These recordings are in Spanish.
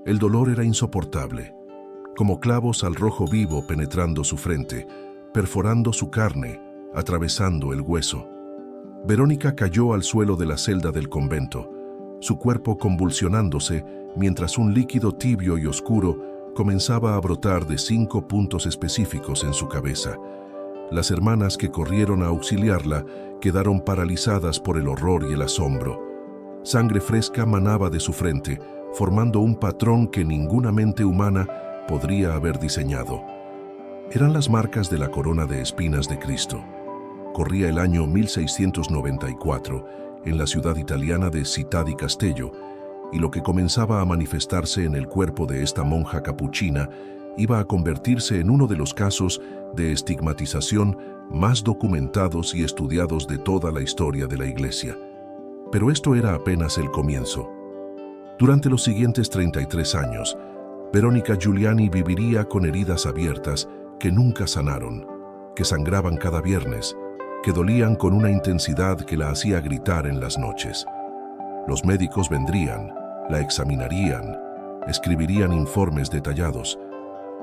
El dolor era insoportable, como clavos al rojo vivo penetrando su frente, perforando su carne, atravesando el hueso. Verónica cayó al suelo de la celda del convento, su cuerpo convulsionándose mientras un líquido tibio y oscuro comenzaba a brotar de 5 puntos específicos en su cabeza. Las hermanas que corrieron a auxiliarla quedaron paralizadas por el horror y el asombro. Sangre fresca manaba de su frente, formando un patrón que ninguna mente humana podría haber diseñado. Eran las marcas de la corona de espinas de Cristo. Corría el año 1694 en la ciudad italiana de Città di Castello, y lo que comenzaba a manifestarse en el cuerpo de esta monja capuchina iba a convertirse en uno de los casos de estigmatización más documentados y estudiados de toda la historia de la Iglesia. Pero esto era apenas el comienzo. Durante los siguientes 33 años, Verónica Giuliani viviría con heridas abiertas que nunca sanaron, que sangraban cada viernes, que dolían con una intensidad que la hacía gritar en las noches. Los médicos vendrían, la examinarían, escribirían informes detallados.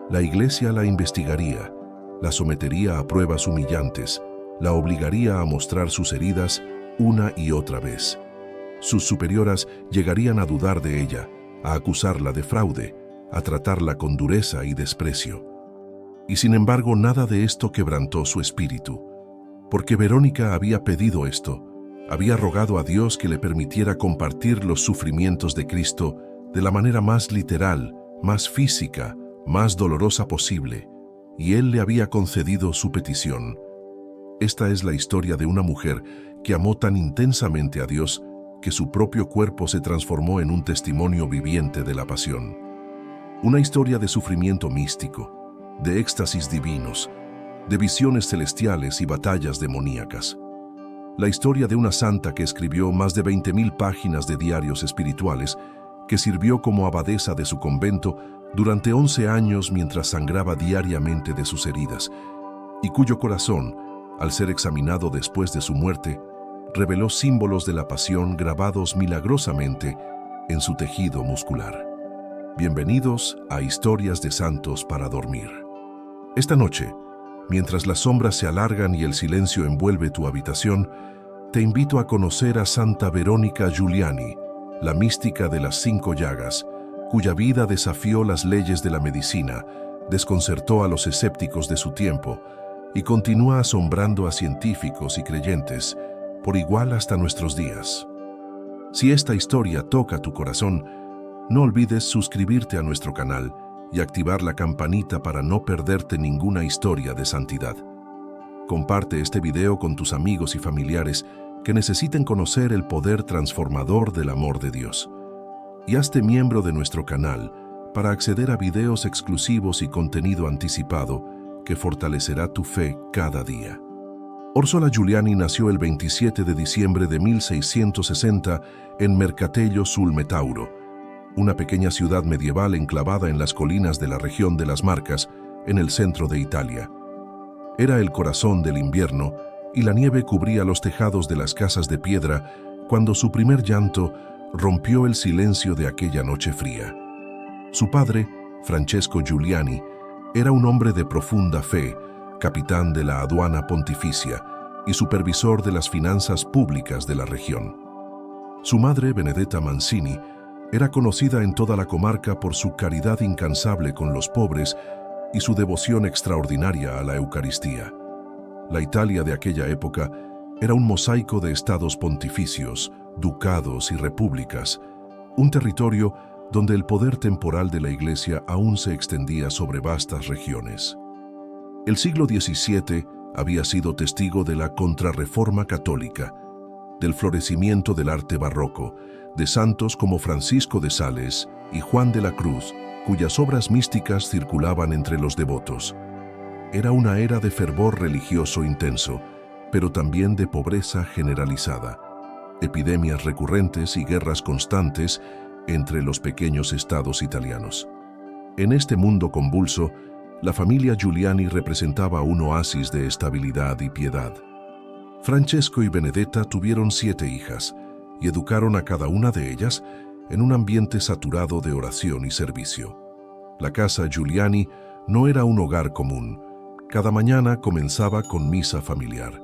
La Iglesia la investigaría, la sometería a pruebas humillantes, la obligaría a mostrar sus heridas una y otra vez. Sus superioras llegarían a dudar de ella, a acusarla de fraude, a tratarla con dureza y desprecio. Y sin embargo, nada de esto quebrantó su espíritu, porque Verónica había pedido esto, había rogado a Dios que le permitiera compartir los sufrimientos de Cristo de la manera más literal, más física, más dolorosa posible, y Él le había concedido su petición. Esta es la historia de una mujer que amó tan intensamente a Dios que su propio cuerpo se transformó en un testimonio viviente de la pasión. Una historia de sufrimiento místico, de éxtasis divinos, de visiones celestiales y batallas demoníacas. La historia de una santa que escribió más de 20.000 páginas de diarios espirituales, que sirvió como abadesa de su convento durante 11 años mientras sangraba diariamente de sus heridas, y cuyo corazón, al ser examinado después de su muerte, reveló símbolos de la pasión grabados milagrosamente en su tejido muscular. Bienvenidos a Historias de Santos para Dormir. Esta noche, mientras las sombras se alargan y el silencio envuelve tu habitación, te invito a conocer a Santa Verónica Giuliani, la mística de las 5 llagas, cuya vida desafió las leyes de la medicina, desconcertó a los escépticos de su tiempo y continúa asombrando a científicos y creyentes por igual hasta nuestros días. Si esta historia toca tu corazón, no olvides suscribirte a nuestro canal y activar la campanita para no perderte ninguna historia de santidad. Comparte este video con tus amigos y familiares que necesiten conocer el poder transformador del amor de Dios. Y hazte miembro de nuestro canal para acceder a videos exclusivos y contenido anticipado que fortalecerá tu fe cada día. Orsola Giuliani nació el 27 de diciembre de 1660 en Mercatello sul Metauro, una pequeña ciudad medieval enclavada en las colinas de la región de las Marcas, en el centro de Italia. Era el corazón del invierno y la nieve cubría los tejados de las casas de piedra cuando su primer llanto rompió el silencio de aquella noche fría. Su padre, Francesco Giuliani, era un hombre de profunda fe, capitán de la aduana pontificia y supervisor de las finanzas públicas de la región. Su madre, Benedetta Mancini, era conocida en toda la comarca por su caridad incansable con los pobres y su devoción extraordinaria a la Eucaristía. La Italia de aquella época era un mosaico de estados pontificios, ducados y repúblicas, un territorio donde el poder temporal de la Iglesia aún se extendía sobre vastas regiones. El siglo XVII había sido testigo de la Contrarreforma católica, del florecimiento del arte barroco, de santos como Francisco de Sales y Juan de la Cruz, cuyas obras místicas circulaban entre los devotos. Era una era de fervor religioso intenso, pero también de pobreza generalizada, epidemias recurrentes y guerras constantes entre los pequeños estados italianos. En este mundo convulso, la familia Giuliani representaba un oasis de estabilidad y piedad. Francesco y Benedetta tuvieron 7 hijas y educaron a cada una de ellas en un ambiente saturado de oración y servicio. La casa Giuliani no era un hogar común. Cada mañana comenzaba con misa familiar.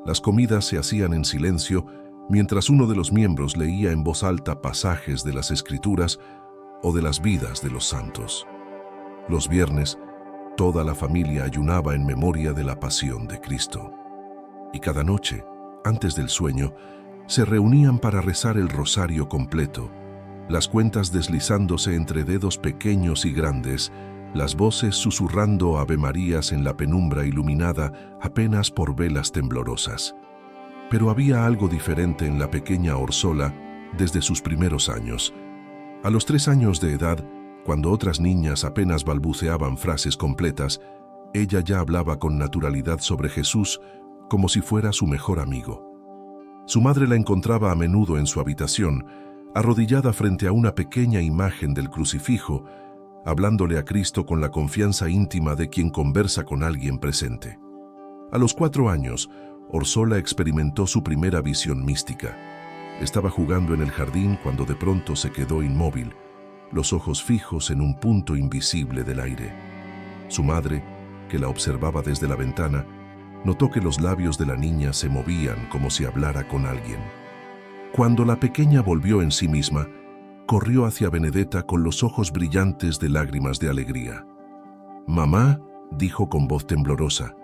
Las comidas se hacían en silencio mientras uno de los miembros leía en voz alta pasajes de las Escrituras o de las vidas de los santos. Los viernes, toda la familia ayunaba en memoria de la pasión de Cristo. Y cada noche, antes del sueño, se reunían para rezar el rosario completo, las cuentas deslizándose entre dedos pequeños y grandes, las voces susurrando avemarías en la penumbra iluminada apenas por velas temblorosas. Pero había algo diferente en la pequeña Orsola desde sus primeros años. A los 3 años de edad, cuando otras niñas apenas balbuceaban frases completas, ella ya hablaba con naturalidad sobre Jesús como si fuera su mejor amigo. Su madre la encontraba a menudo en su habitación, arrodillada frente a una pequeña imagen del crucifijo, hablándole a Cristo con la confianza íntima de quien conversa con alguien presente. A los 4 años, Orsola experimentó su primera visión mística. Estaba jugando en el jardín cuando de pronto se quedó inmóvil, los ojos fijos en un punto invisible del aire. Su madre, que la observaba desde la ventana, notó que los labios de la niña se movían como si hablara con alguien. Cuando la pequeña volvió en sí misma, corrió hacia Benedetta con los ojos brillantes de lágrimas de alegría. «Mamá», dijo con voz temblorosa,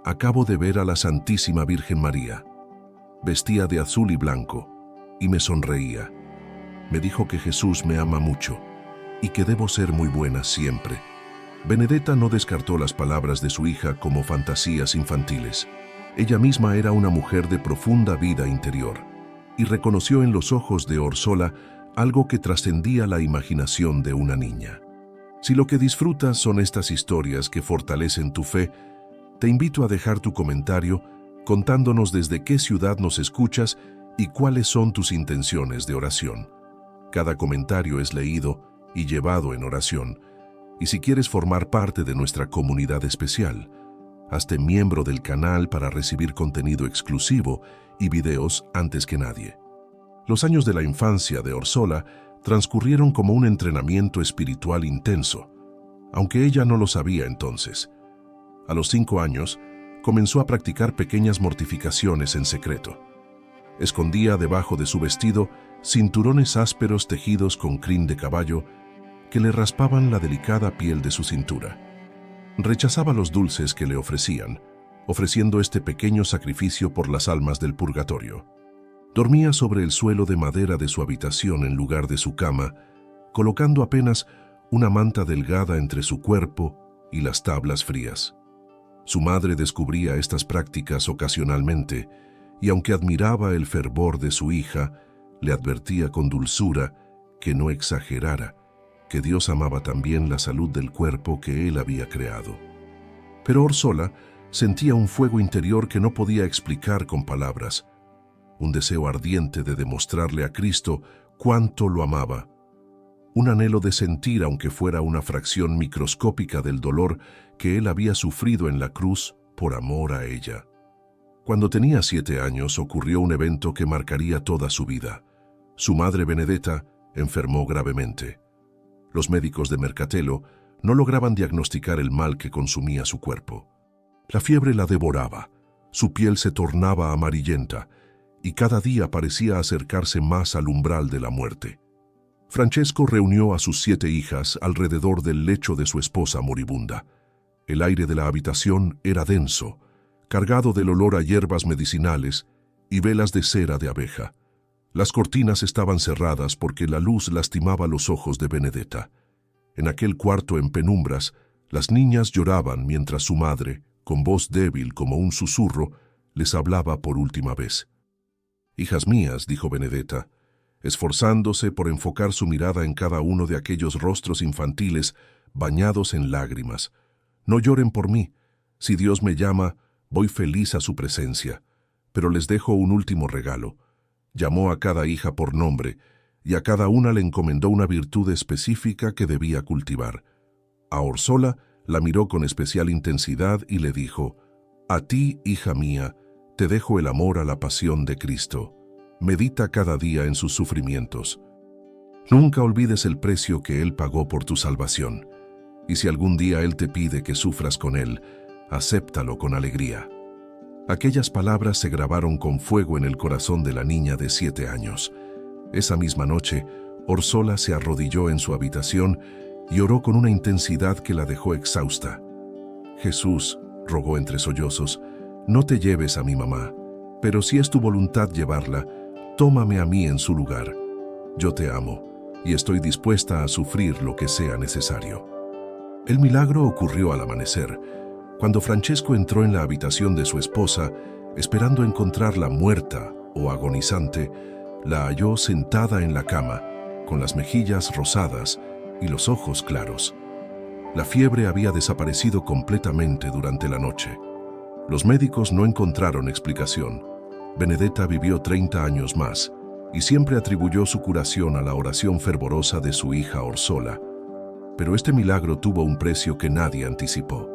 «acabo de ver a la Santísima Virgen María. Vestía de azul y blanco, y me sonreía. Me dijo que Jesús me ama mucho, y que debo ser muy buena siempre». Benedetta no descartó las palabras de su hija como fantasías infantiles. Ella misma era una mujer de profunda vida interior, y reconoció en los ojos de Orsola algo que trascendía la imaginación de una niña. Si lo que disfrutas son estas historias que fortalecen tu fe, te invito a dejar tu comentario contándonos desde qué ciudad nos escuchas y cuáles son tus intenciones de oración. Cada comentario es leído y llevado en oración, y si quieres formar parte de nuestra comunidad especial, hazte miembro del canal para recibir contenido exclusivo y videos antes que nadie. Los años de la infancia de Orsola transcurrieron como un entrenamiento espiritual intenso, aunque ella no lo sabía entonces. A los 5 años, comenzó a practicar pequeñas mortificaciones en secreto. Escondía debajo de su vestido cinturones ásperos tejidos con crin de caballo que le raspaban la delicada piel de su cintura. Rechazaba los dulces que le ofrecían, ofreciendo este pequeño sacrificio por las almas del purgatorio. Dormía sobre el suelo de madera de su habitación en lugar de su cama, colocando apenas una manta delgada entre su cuerpo y las tablas frías. Su madre descubría estas prácticas ocasionalmente, y aunque admiraba el fervor de su hija, le advertía con dulzura que no exagerara, que Dios amaba también la salud del cuerpo que él había creado. Pero Orsola sentía un fuego interior que no podía explicar con palabras, un deseo ardiente de demostrarle a Cristo cuánto lo amaba, un anhelo de sentir, aunque fuera una fracción microscópica del dolor que él había sufrido en la cruz por amor a ella. Cuando tenía 7 años ocurrió un evento que marcaría toda su vida. Su madre Benedetta enfermó gravemente. Los médicos de Mercatello no lograban diagnosticar el mal que consumía su cuerpo. La fiebre la devoraba, su piel se tornaba amarillenta y cada día parecía acercarse más al umbral de la muerte. Francesco reunió a sus 7 hijas alrededor del lecho de su esposa moribunda. El aire de la habitación era denso, cargado del olor a hierbas medicinales y velas de cera de abeja. Las cortinas estaban cerradas porque la luz lastimaba los ojos de Benedetta. En aquel cuarto en penumbras, las niñas lloraban mientras su madre, con voz débil como un susurro, les hablaba por última vez. «Hijas mías», dijo Benedetta, esforzándose por enfocar su mirada en cada uno de aquellos rostros infantiles bañados en lágrimas. «No lloren por mí. Si Dios me llama, voy feliz a su presencia. Pero les dejo un último regalo». Llamó a cada hija por nombre, y a cada una le encomendó una virtud específica que debía cultivar. A Orsola la miró con especial intensidad y le dijo, «A ti, hija mía, te dejo el amor a la pasión de Cristo. Medita cada día en sus sufrimientos». Nunca olvides el precio que Él pagó por tu salvación. Y si algún día Él te pide que sufras con Él, acéptalo con alegría. Aquellas palabras se grabaron con fuego en el corazón de la niña de 7 años. Esa misma noche, Orsola se arrodilló en su habitación y oró con una intensidad que la dejó exhausta. Jesús, rogó entre sollozos, no te lleves a mi mamá, pero si es tu voluntad llevarla, tómame a mí en su lugar. Yo te amo y estoy dispuesta a sufrir lo que sea necesario. El milagro ocurrió al amanecer, cuando Francesco entró en la habitación de su esposa, esperando encontrarla muerta o agonizante. La halló sentada en la cama, con las mejillas rosadas y los ojos claros. La fiebre había desaparecido completamente durante la noche. Los médicos no encontraron explicación. Benedetta vivió 30 años más y siempre atribuyó su curación a la oración fervorosa de su hija Orsola. Pero este milagro tuvo un precio que nadie anticipó.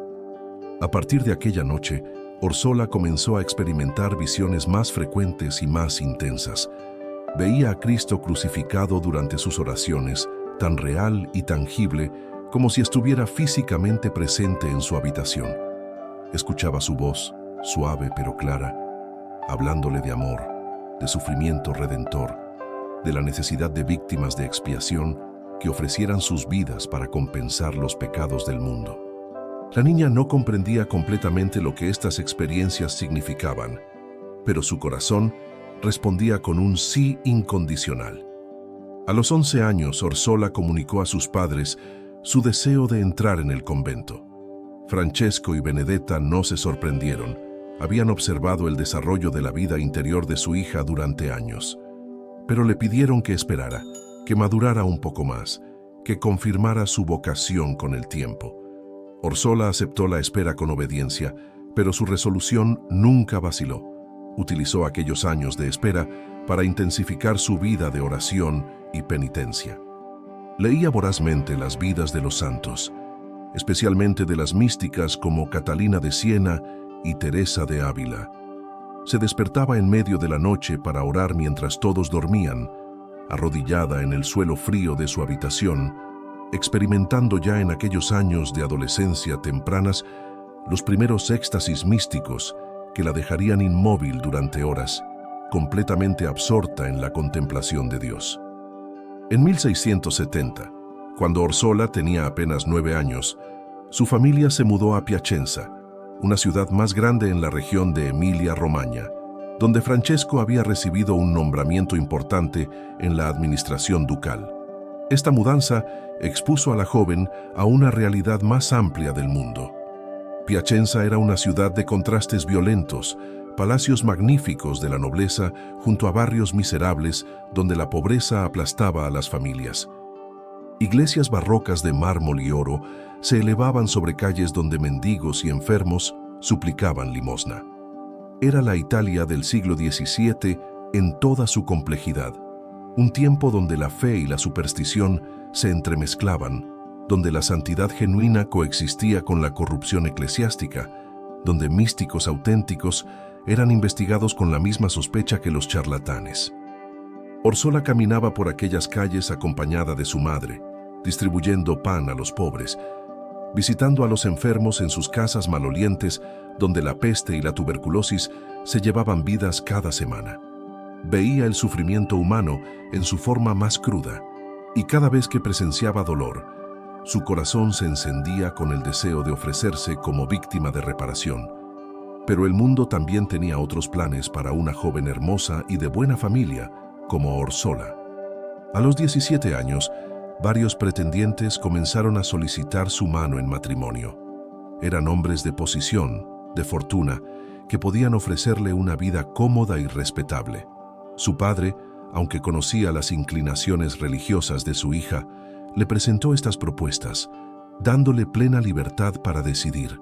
A partir de aquella noche, Orsola comenzó a experimentar visiones más frecuentes y más intensas. Veía a Cristo crucificado durante sus oraciones, tan real y tangible como si estuviera físicamente presente en su habitación. Escuchaba su voz, suave pero clara, hablándole de amor, de sufrimiento redentor, de la necesidad de víctimas de expiación que ofrecieran sus vidas para compensar los pecados del mundo. La niña no comprendía completamente lo que estas experiencias significaban, pero su corazón respondía con un sí incondicional. A los 11 años, Orsola comunicó a sus padres su deseo de entrar en el convento. Francesco y Benedetta no se sorprendieron. Habían observado el desarrollo de la vida interior de su hija durante años, pero le pidieron que esperara, que madurara un poco más, que confirmara su vocación con el tiempo. Orsola aceptó la espera con obediencia, pero su resolución nunca vaciló. Utilizó aquellos años de espera para intensificar su vida de oración y penitencia. Leía vorazmente las vidas de los santos, especialmente de las místicas como Catalina de Siena y Teresa de Ávila. Se despertaba en medio de la noche para orar mientras todos dormían, arrodillada en el suelo frío de su habitación, experimentando ya en aquellos años de adolescencia tempranas los primeros éxtasis místicos que la dejarían inmóvil durante horas, completamente absorta en la contemplación de Dios. En 1670, cuando Orsola tenía apenas 9 años, su familia se mudó a Piacenza, una ciudad más grande en la región de Emilia-Romagna, donde Francesco había recibido un nombramiento importante en la administración ducal. Esta mudanza expuso a la joven a una realidad más amplia del mundo. Piacenza era una ciudad de contrastes violentos, palacios magníficos de la nobleza junto a barrios miserables donde la pobreza aplastaba a las familias. Iglesias barrocas de mármol y oro se elevaban sobre calles donde mendigos y enfermos suplicaban limosna. Era la Italia del siglo XVII en toda su complejidad, un tiempo donde la fe y la superstición se entremezclaban, donde la santidad genuina coexistía con la corrupción eclesiástica, donde místicos auténticos eran investigados con la misma sospecha que los charlatanes. Orsola caminaba por aquellas calles acompañada de su madre, distribuyendo pan a los pobres, visitando a los enfermos en sus casas malolientes, donde la peste y la tuberculosis se llevaban vidas cada semana. Veía el sufrimiento humano en su forma más cruda, y cada vez que presenciaba dolor, su corazón se encendía con el deseo de ofrecerse como víctima de reparación. Pero el mundo también tenía otros planes para una joven hermosa y de buena familia, como Orsola. A los 17 años, varios pretendientes comenzaron a solicitar su mano en matrimonio. Eran hombres de posición, de fortuna, que podían ofrecerle una vida cómoda y respetable. Su padre, aunque conocía las inclinaciones religiosas de su hija, le presentó estas propuestas, dándole plena libertad para decidir.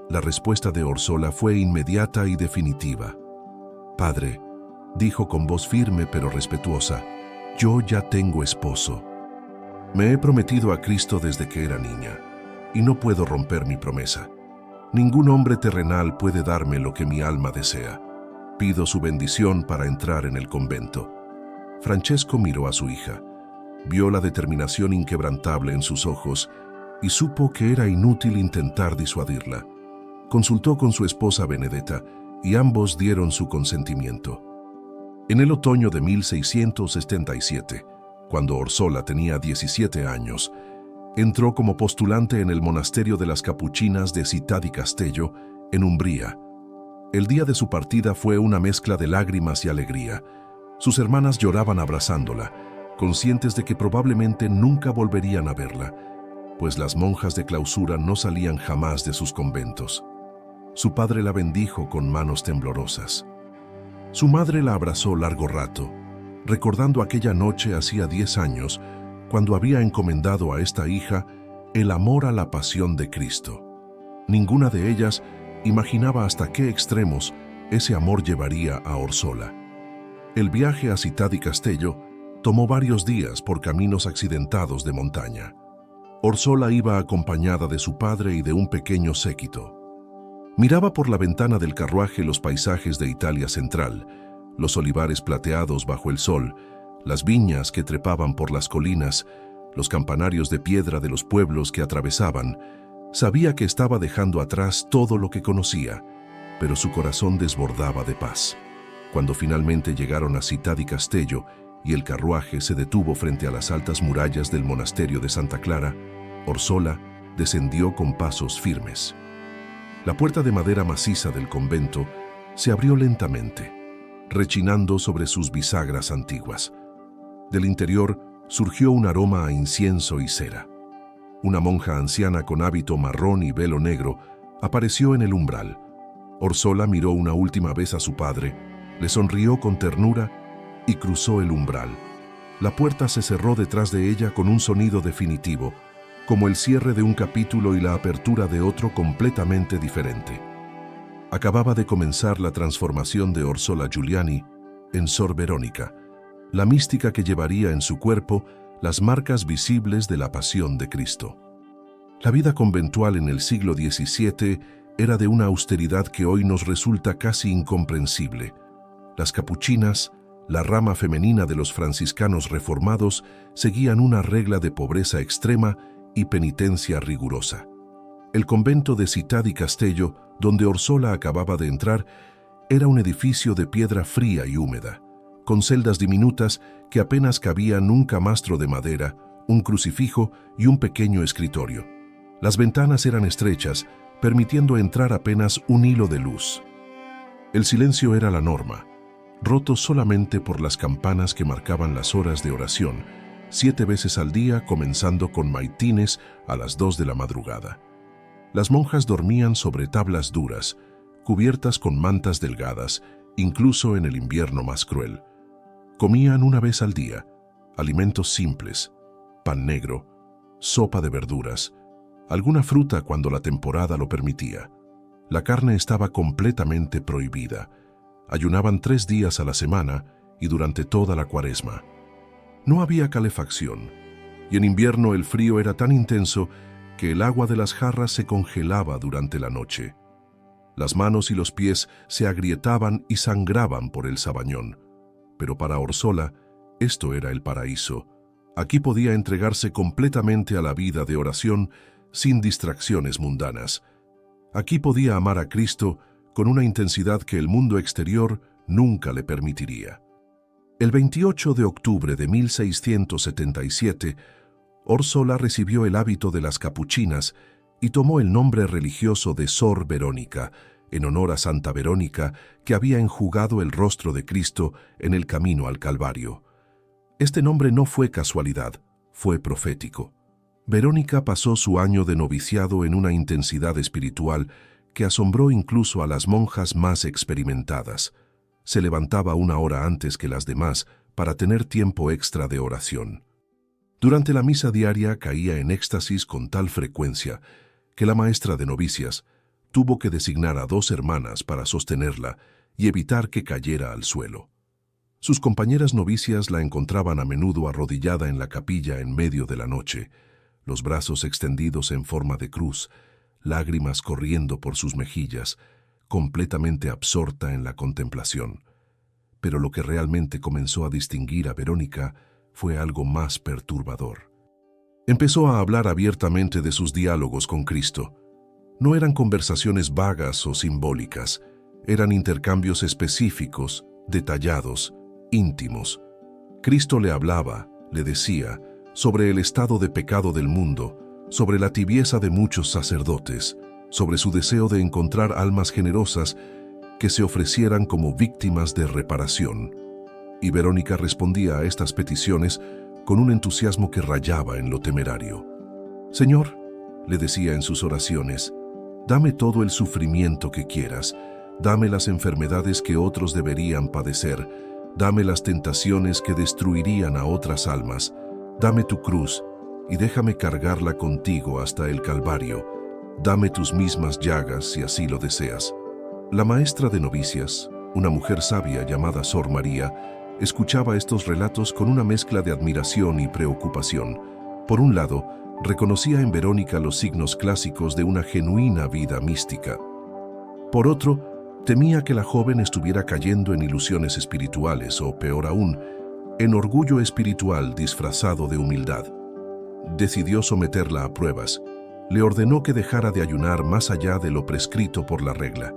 La respuesta de Orsola fue inmediata y definitiva. «Padre», dijo con voz firme pero respetuosa, «yo ya tengo esposo. Me he prometido a Cristo desde que era niña, y no puedo romper mi promesa. Ningún hombre terrenal puede darme lo que mi alma desea. Pido su bendición para entrar en el convento». Francesco miró a su hija. Vio la determinación inquebrantable en sus ojos y supo que era inútil intentar disuadirla. Consultó con su esposa Benedetta y ambos dieron su consentimiento. En el otoño de 1677, cuando Orsola tenía 17 años, entró como postulante en el monasterio de las Capuchinas de Città di Castello, en Umbría. El día de su partida fue una mezcla de lágrimas y alegría. Sus hermanas lloraban abrazándola, conscientes de que probablemente nunca volverían a verla, pues las monjas de clausura no salían jamás de sus conventos. Su padre la bendijo con manos temblorosas. Su madre la abrazó largo rato, recordando aquella noche hacía 10 años, cuando había encomendado a esta hija el amor a la pasión de Cristo. Ninguna de ellas imaginaba hasta qué extremos ese amor llevaría a Orsola. El viaje a Città di Castello tomó varios días por caminos accidentados de montaña. Orsola iba acompañada de su padre y de un pequeño séquito. Miraba por la ventana del carruaje los paisajes de Italia central, los olivares plateados bajo el sol, las viñas que trepaban por las colinas, los campanarios de piedra de los pueblos que atravesaban. Sabía que estaba dejando atrás todo lo que conocía, pero su corazón desbordaba de paz. Cuando finalmente llegaron a Città di Castello y el carruaje se detuvo frente a las altas murallas del monasterio de Santa Clara, Orsola descendió con pasos firmes. La puerta de madera maciza del convento se abrió lentamente, rechinando sobre sus bisagras antiguas. Del interior surgió un aroma a incienso y cera. Una monja anciana con hábito marrón y velo negro apareció en el umbral. Orsola miró una última vez a su padre, le sonrió con ternura y cruzó el umbral. La puerta se cerró detrás de ella con un sonido definitivo, como el cierre de un capítulo y la apertura de otro completamente diferente. Acababa de comenzar la transformación de Orsola Giuliani en Sor Verónica, la mística que llevaría en su cuerpo las marcas visibles de la pasión de Cristo. La vida conventual en el siglo XVII era de una austeridad que hoy nos resulta casi incomprensible. Las capuchinas, la rama femenina de los franciscanos reformados, seguían una regla de pobreza extrema y penitencia rigurosa. El convento de Città di Castello, donde Orsola acababa de entrar, era un edificio de piedra fría y húmeda, con celdas diminutas que apenas cabían un camastro de madera, un crucifijo y un pequeño escritorio. Las ventanas eran estrechas, permitiendo entrar apenas un hilo de luz. El silencio era la norma, roto solamente por las campanas que marcaban las horas de oración, 7 veces al día, comenzando con maitines a las 2 de la madrugada. Las monjas dormían sobre tablas duras, cubiertas con mantas delgadas, incluso en el invierno más cruel. Comían una vez al día, alimentos simples, pan negro, sopa de verduras, alguna fruta cuando la temporada lo permitía. La carne estaba completamente prohibida. Ayunaban 3 días a la semana y durante toda la cuaresma. No había calefacción, y en invierno el frío era tan intenso que el agua de las jarras se congelaba durante la noche. Las manos y los pies se agrietaban y sangraban por el sabañón. Pero para Orsola, esto era el paraíso. Aquí podía entregarse completamente a la vida de oración sin distracciones mundanas. Aquí podía amar a Cristo con una intensidad que el mundo exterior nunca le permitiría. El 28 de octubre de 1677, Orsola recibió el hábito de las capuchinas y tomó el nombre religioso de Sor Verónica, en honor a Santa Verónica, que había enjugado el rostro de Cristo en el camino al Calvario. Este nombre no fue casualidad, fue profético. Verónica pasó su año de noviciado en una intensidad espiritual que asombró incluso a las monjas más experimentadas. Se levantaba 1 hora antes que las demás para tener tiempo extra de oración. Durante la misa diaria caía en éxtasis con tal frecuencia que la maestra de novicias tuvo que designar a 2 hermanas para sostenerla y evitar que cayera al suelo. Sus compañeras novicias la encontraban a menudo arrodillada en la capilla en medio de la noche, los brazos extendidos en forma de cruz, lágrimas corriendo por sus mejillas, completamente absorta en la contemplación. Pero lo que realmente comenzó a distinguir a Verónica fue algo más perturbador. Empezó a hablar abiertamente de sus diálogos con Cristo. No eran conversaciones vagas o simbólicas, eran intercambios específicos, detallados, íntimos. Cristo le hablaba, le decía, sobre el estado de pecado del mundo, sobre la tibieza de muchos sacerdotes, sobre su deseo de encontrar almas generosas que se ofrecieran como víctimas de reparación. Y Verónica respondía a estas peticiones con un entusiasmo que rayaba en lo temerario. «Señor», le decía en sus oraciones, «dame todo el sufrimiento que quieras, dame las enfermedades que otros deberían padecer, dame las tentaciones que destruirían a otras almas, dame tu cruz y déjame cargarla contigo hasta el Calvario, dame tus mismas llagas si así lo deseas». La maestra de novicias, una mujer sabia llamada Sor María, escuchaba estos relatos con una mezcla de admiración y preocupación. Por un lado, reconocía en Verónica los signos clásicos de una genuina vida mística. Por otro, temía que la joven estuviera cayendo en ilusiones espirituales o, peor aún, en orgullo espiritual disfrazado de humildad. Decidió someterla a pruebas. Le ordenó que dejara de ayunar más allá de lo prescrito por la regla.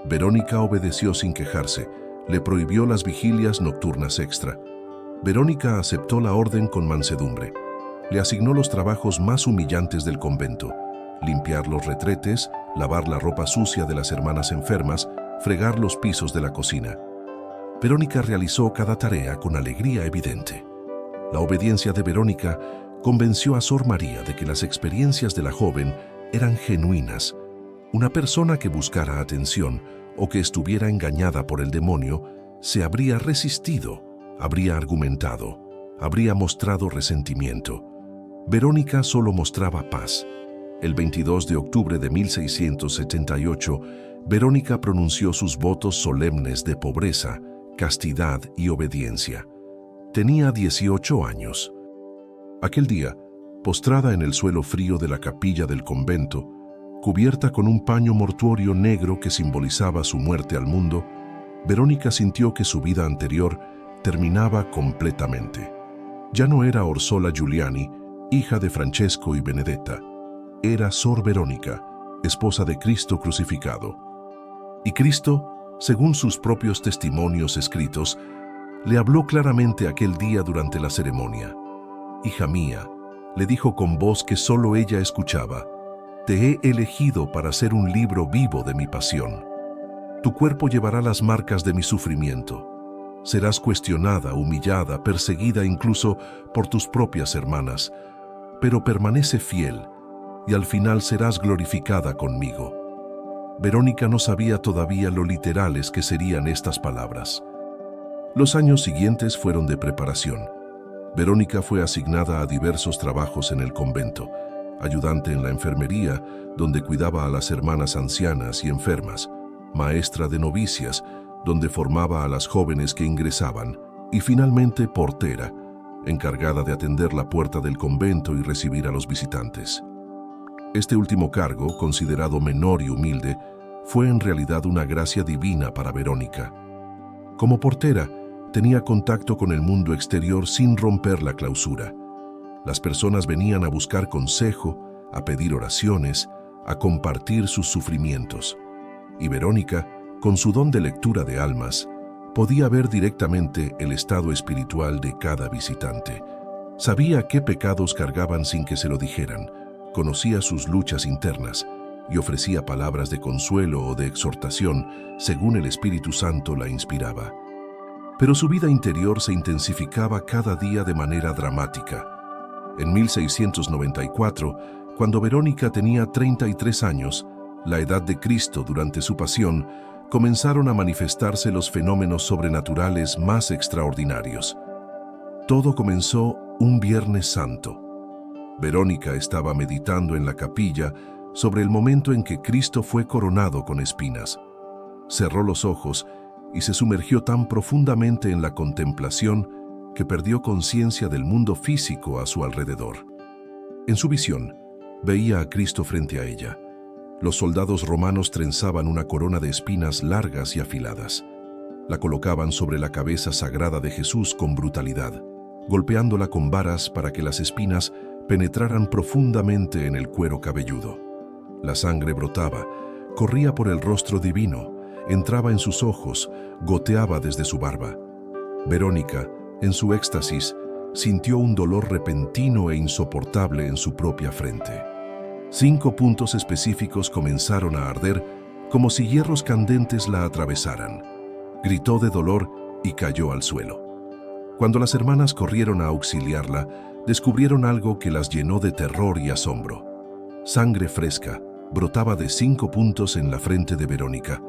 Verónica obedeció sin quejarse. Le prohibió las vigilias nocturnas extra. Verónica aceptó la orden con mansedumbre. Le asignó los trabajos más humillantes del convento: limpiar los retretes, lavar la ropa sucia de las hermanas enfermas, fregar los pisos de la cocina. Verónica realizó cada tarea con alegría evidente. La obediencia de Verónica convenció a Sor María de que las experiencias de la joven eran genuinas. Una persona que buscara atención o que estuviera engañada por el demonio se habría resistido, habría argumentado, habría mostrado resentimiento. Verónica solo mostraba paz. El 22 de octubre de 1678, Verónica pronunció sus votos solemnes de pobreza, castidad y obediencia. Tenía 18 años. Aquel día, postrada en el suelo frío de la capilla del convento, cubierta con un paño mortuorio negro que simbolizaba su muerte al mundo, Verónica sintió que su vida anterior terminaba completamente. Ya no era Orsola Giuliani, hija de Francesco y Benedetta. Era Sor Verónica, esposa de Cristo crucificado. Y Cristo, según sus propios testimonios escritos, le habló claramente aquel día durante la ceremonia. «Hija mía», le dijo con voz que solo ella escuchaba, «te he elegido para ser un libro vivo de mi pasión. Tu cuerpo llevará las marcas de mi sufrimiento. Serás cuestionada, humillada, perseguida incluso por tus propias hermanas, pero permanece fiel y al final serás glorificada conmigo». Verónica no sabía todavía lo literales que serían estas palabras. Los años siguientes fueron de preparación. Verónica fue asignada a diversos trabajos en el convento: ayudante en la enfermería, donde cuidaba a las hermanas ancianas y enfermas; maestra de novicias, donde formaba a las jóvenes que ingresaban; y finalmente portera, encargada de atender la puerta del convento y recibir a los visitantes. Este último cargo, considerado menor y humilde, fue en realidad una gracia divina para Verónica. Como portera, tenía contacto con el mundo exterior sin romper la clausura. Las personas venían a buscar consejo, a pedir oraciones, a compartir sus sufrimientos. Y Verónica, con su don de lectura de almas, podía ver directamente el estado espiritual de cada visitante. Sabía qué pecados cargaban sin que se lo dijeran, conocía sus luchas internas y ofrecía palabras de consuelo o de exhortación según el Espíritu Santo la inspiraba. Pero su vida interior se intensificaba cada día de manera dramática. En 1694, cuando Verónica tenía 33 años, la edad de Cristo durante su pasión, comenzaron a manifestarse los fenómenos sobrenaturales más extraordinarios. Todo comenzó un Viernes Santo. Verónica estaba meditando en la capilla sobre el momento en que Cristo fue coronado con espinas. Cerró los ojos y se sumergió tan profundamente en la contemplación que perdió conciencia del mundo físico a su alrededor. En su visión, veía a Cristo frente a ella. Los soldados romanos trenzaban una corona de espinas largas y afiladas. La colocaban sobre la cabeza sagrada de Jesús con brutalidad. golpeándola con varas para que las espinas penetraran profundamente en el cuero cabelludo. La sangre brotaba, corría por el rostro divino, entraba en sus ojos, goteaba desde su barba. Verónica, en su éxtasis, sintió un dolor repentino e insoportable en su propia frente. 5 puntos específicos comenzaron a arder como si hierros candentes la atravesaran. Gritó de dolor y cayó al suelo. Cuando las hermanas corrieron a auxiliarla, descubrieron algo que las llenó de terror y asombro. Sangre fresca brotaba de 5 puntos en la frente de Verónica,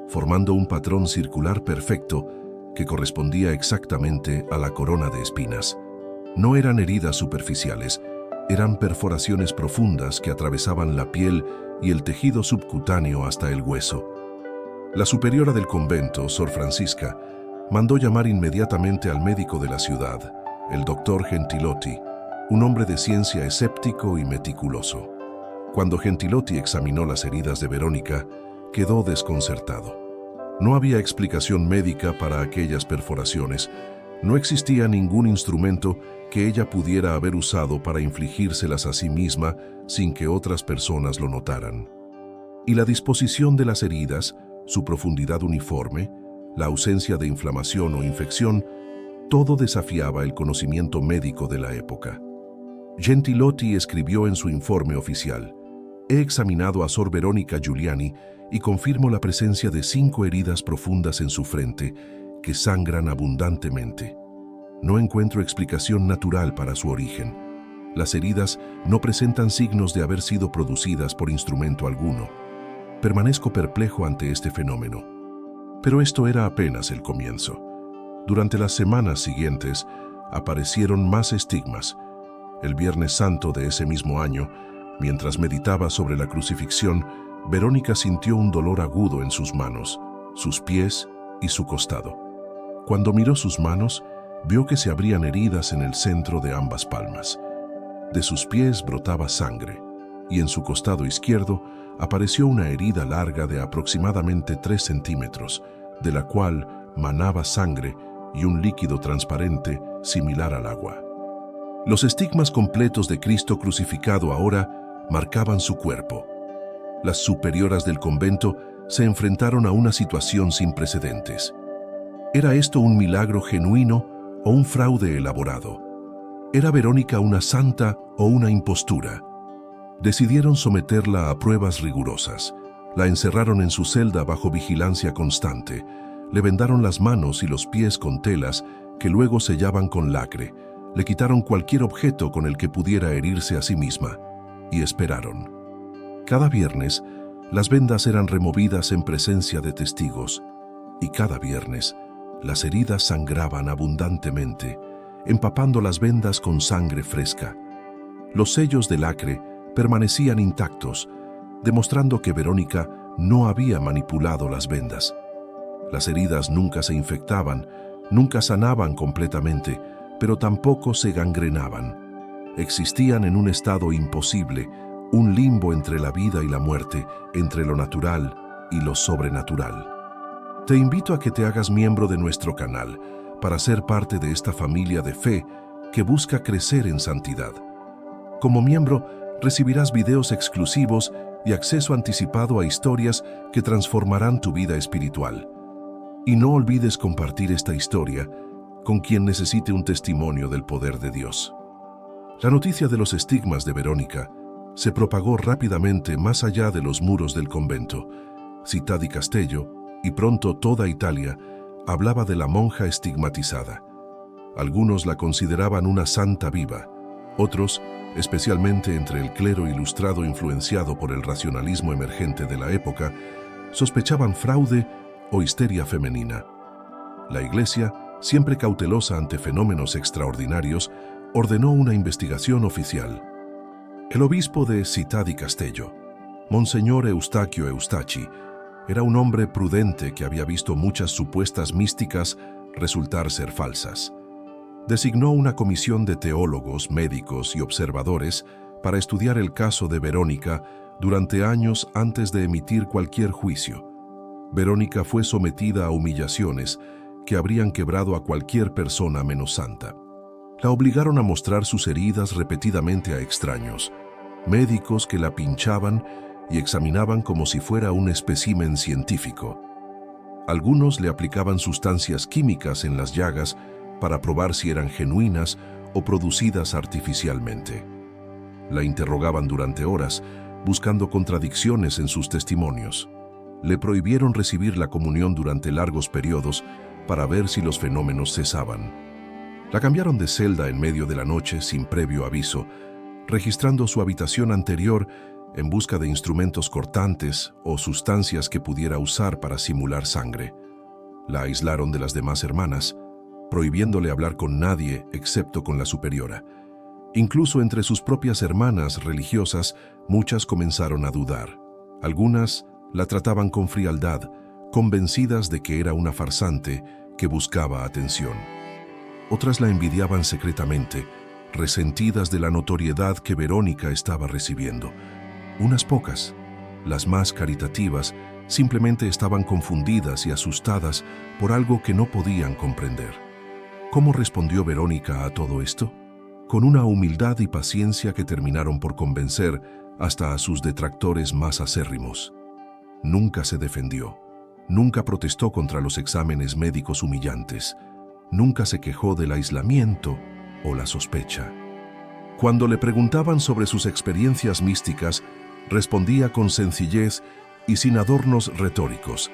formando un patrón circular perfecto que correspondía exactamente a la corona de espinas. No eran heridas superficiales, eran perforaciones profundas que atravesaban la piel y el tejido subcutáneo hasta el hueso. La superiora del convento, Sor Francisca, mandó llamar inmediatamente al médico de la ciudad, el doctor Gentilotti, un hombre de ciencia escéptico y meticuloso. Cuando Gentilotti examinó las heridas de Verónica, quedó desconcertado. No había explicación médica para aquellas perforaciones. No existía ningún instrumento que ella pudiera haber usado para infligírselas a sí misma sin que otras personas lo notaran. Y la disposición de las heridas, su profundidad uniforme, la ausencia de inflamación o infección, todo desafiaba el conocimiento médico de la época. Gentilotti escribió en su informe oficial: «He examinado a Sor Verónica Giuliani y confirmo la presencia de 5 heridas profundas en su frente que sangran abundantemente. No encuentro explicación natural para su origen. Las heridas no presentan signos de haber sido producidas por instrumento alguno. Permanezco perplejo ante este fenómeno». Pero esto era apenas el comienzo. Durante las semanas siguientes aparecieron más estigmas. El Viernes Santo de ese mismo año, mientras meditaba sobre la crucifixión, Verónica sintió un dolor agudo en sus manos, sus pies y su costado. Cuando miró sus manos, vio que se abrían heridas en el centro de ambas palmas. De sus pies brotaba sangre, y en su costado izquierdo apareció una herida larga de aproximadamente 3 centímetros, de la cual manaba sangre y un líquido transparente similar al agua. Los estigmas completos de Cristo crucificado ahora marcaban su cuerpo. Las superioras del convento se enfrentaron a una situación sin precedentes. ¿Era esto un milagro genuino o un fraude elaborado? ¿Era Verónica una santa o una impostura? Decidieron someterla a pruebas rigurosas. La encerraron en su celda bajo vigilancia constante. Le vendaron las manos y los pies con telas que luego sellaban con lacre. Le quitaron cualquier objeto con el que pudiera herirse a sí misma. Y esperaron. Cada viernes, las vendas eran removidas en presencia de testigos. Y cada viernes, las heridas sangraban abundantemente, empapando las vendas con sangre fresca. Los sellos de lacre permanecían intactos, demostrando que Verónica no había manipulado las vendas. Las heridas nunca se infectaban, nunca sanaban completamente, pero tampoco se gangrenaban. Existían en un estado imposible, un limbo entre la vida y la muerte, entre lo natural y lo sobrenatural. Te invito a que te hagas miembro de nuestro canal para ser parte de esta familia de fe que busca crecer en santidad. Como miembro, recibirás videos exclusivos y acceso anticipado a historias que transformarán tu vida espiritual. Y no olvides compartir esta historia con quien necesite un testimonio del poder de Dios. La noticia de los estigmas de Verónica se propagó rápidamente más allá de los muros del convento. Città di Castello, y pronto toda Italia, hablaba de la monja estigmatizada. Algunos la consideraban una santa viva. Otros, especialmente entre el clero ilustrado influenciado por el racionalismo emergente de la época, sospechaban fraude o histeria femenina. La Iglesia, siempre cautelosa ante fenómenos extraordinarios, ordenó una investigación oficial. El obispo de Città di Castello, Monseñor Eustachio Eustachi, era un hombre prudente que había visto muchas supuestas místicas resultar ser falsas. Designó una comisión de teólogos, médicos y observadores para estudiar el caso de Verónica durante años antes de emitir cualquier juicio. Verónica fue sometida a humillaciones que habrían quebrado a cualquier persona menos santa. La obligaron a mostrar sus heridas repetidamente a extraños, médicos que la pinchaban y examinaban como si fuera un espécimen científico. Algunos le aplicaban sustancias químicas en las llagas para probar si eran genuinas o producidas artificialmente. La interrogaban durante horas, buscando contradicciones en sus testimonios. Le prohibieron recibir la comunión durante largos periodos para ver si los fenómenos cesaban. La cambiaron de celda en medio de la noche sin previo aviso, registrando su habitación anterior en busca de instrumentos cortantes o sustancias que pudiera usar para simular sangre. La aislaron de las demás hermanas, prohibiéndole hablar con nadie excepto con la superiora. Incluso entre sus propias hermanas religiosas, muchas comenzaron a dudar. Algunas la trataban con frialdad, convencidas de que era una farsante que buscaba atención. Otras la envidiaban secretamente, resentidas de la notoriedad que Verónica estaba recibiendo. Unas pocas, las más caritativas, simplemente estaban confundidas y asustadas por algo que no podían comprender. ¿Cómo respondió Verónica a todo esto? Con una humildad y paciencia que terminaron por convencer hasta a sus detractores más acérrimos. Nunca se defendió, nunca protestó contra los exámenes médicos humillantes, nunca se quejó del aislamiento o la sospecha. Cuando le preguntaban sobre sus experiencias místicas, respondía con sencillez y sin adornos retóricos.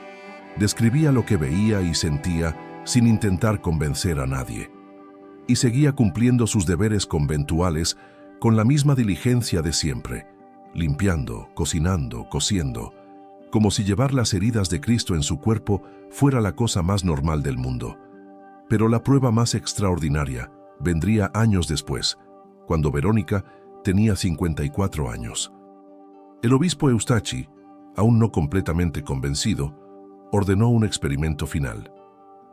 Describía lo que veía y sentía sin intentar convencer a nadie. Y seguía cumpliendo sus deberes conventuales con la misma diligencia de siempre, limpiando, cocinando, cosiendo, como si llevar las heridas de Cristo en su cuerpo fuera la cosa más normal del mundo. Pero la prueba más extraordinaria vendría años después, cuando Verónica tenía 54 años. El obispo Eustachi, aún no completamente convencido, ordenó un experimento final.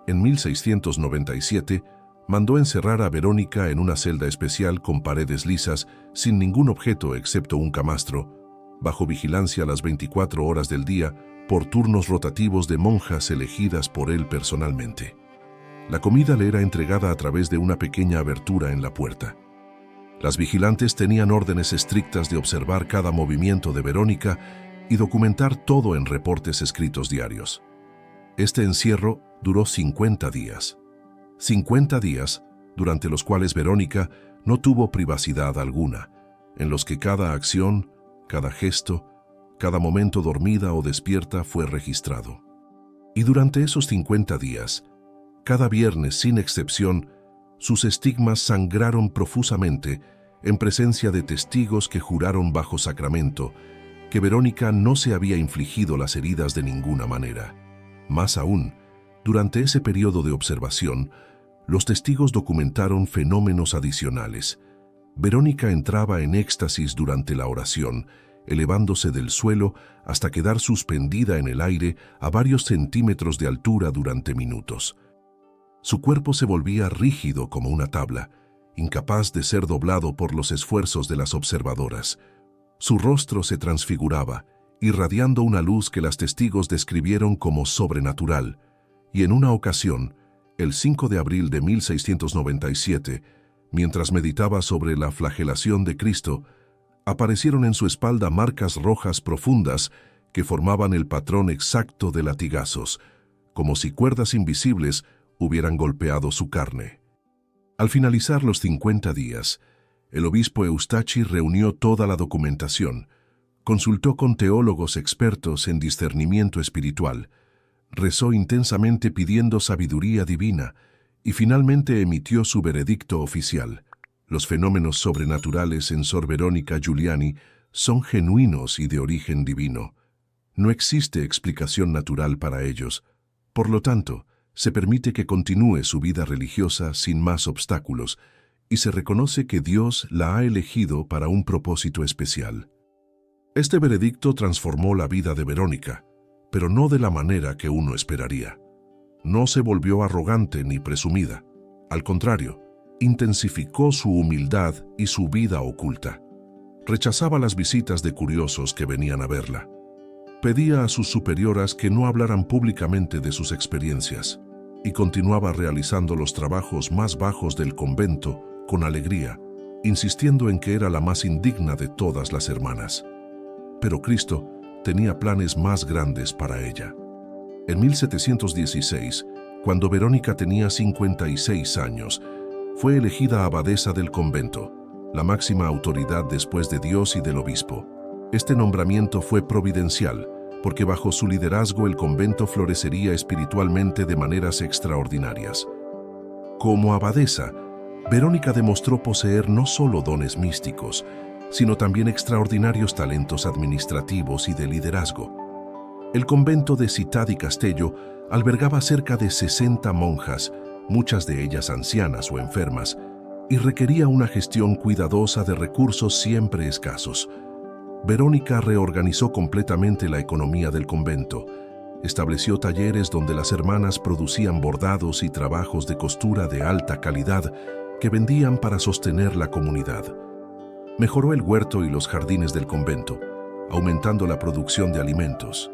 En 1697, mandó encerrar a Verónica en una celda especial con paredes lisas, sin ningún objeto excepto un camastro, bajo vigilancia las 24 horas del día por turnos rotativos de monjas elegidas por él personalmente. La comida le era entregada a través de una pequeña abertura en la puerta. Las vigilantes tenían órdenes estrictas de observar cada movimiento de Verónica y documentar todo en reportes escritos diarios. Este encierro duró 50 días. 50 días durante los cuales Verónica no tuvo privacidad alguna, en los que cada acción, cada gesto, cada momento dormida o despierta fue registrado. Y durante esos 50 días, cada viernes sin excepción, sus estigmas sangraron profusamente en presencia de testigos que juraron bajo sacramento que Verónica no se había infligido las heridas de ninguna manera. Más aún, durante ese periodo de observación, los testigos documentaron fenómenos adicionales. Verónica entraba en éxtasis durante la oración, elevándose del suelo hasta quedar suspendida en el aire a varios centímetros de altura durante minutos. Su cuerpo se volvía rígido como una tabla, incapaz de ser doblado por los esfuerzos de las observadoras. Su rostro se transfiguraba, irradiando una luz que las testigos describieron como sobrenatural, y en una ocasión, el 5 de abril de 1697, mientras meditaba sobre la flagelación de Cristo, aparecieron en su espalda marcas rojas profundas que formaban el patrón exacto de latigazos, como si cuerdas invisibles hubieran golpeado su carne. Al finalizar los 50 días, el obispo Eustachi reunió toda la documentación, consultó con teólogos expertos en discernimiento espiritual, rezó intensamente pidiendo sabiduría divina y finalmente emitió su veredicto oficial. Los fenómenos sobrenaturales en Sor Verónica Giuliani son genuinos y de origen divino. No existe explicación natural para ellos. Por lo tanto, se permite que continúe su vida religiosa sin más obstáculos y se reconoce que Dios la ha elegido para un propósito especial. Este veredicto transformó la vida de Verónica, pero no de la manera que uno esperaría. No se volvió arrogante ni presumida. Al contrario, intensificó su humildad y su vida oculta. Rechazaba las visitas de curiosos que venían a verla. Pedía a sus superioras que no hablaran públicamente de sus experiencias y continuaba realizando los trabajos más bajos del convento con alegría, insistiendo en que era la más indigna de todas las hermanas. Pero Cristo tenía planes más grandes para ella. En 1716, cuando Verónica tenía 56 años, fue elegida abadesa del convento, la máxima autoridad después de Dios y del obispo. Este nombramiento fue providencial, porque bajo su liderazgo el convento florecería espiritualmente de maneras extraordinarias. Como abadesa, Verónica demostró poseer no solo dones místicos, sino también extraordinarios talentos administrativos y de liderazgo. El convento de Città di Castello albergaba cerca de 60 monjas, muchas de ellas ancianas o enfermas, y requería una gestión cuidadosa de recursos siempre escasos. Verónica reorganizó completamente la economía del convento. Estableció talleres donde las hermanas producían bordados y trabajos de costura de alta calidad que vendían para sostener la comunidad. Mejoró el huerto y los jardines del convento, aumentando la producción de alimentos.